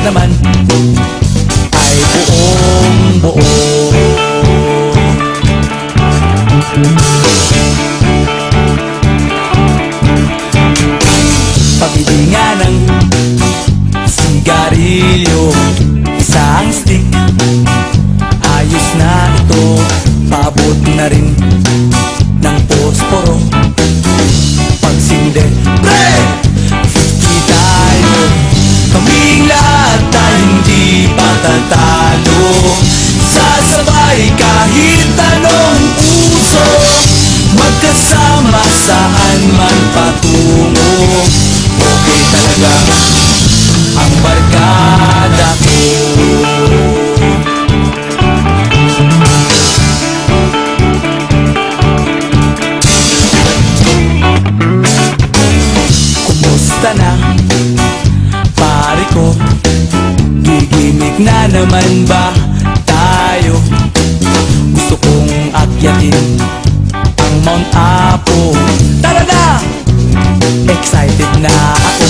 naman ay buong buo. Pabili nga ng sigarilyo, isang stick, ayos na ito. Paabot na rin ng posporo. Pagsinde, pre! 50 tayo, kaming lahat tayo hindi patatalo. Sasabay kahit anong puso, magkasama saan man patungo. Okay talaga ang barkada ko. Kumusta na, pare ko? Gigimik na naman ba tayo? Gusto kong akyatin ang Mount Apo. Tara na! Excited na ako.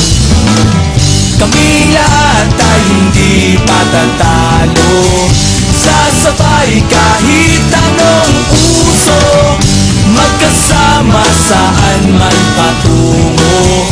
Kaming lahat tayo hindi patatalo. Sasabay kahit anong uso, magkasama saan man patungo.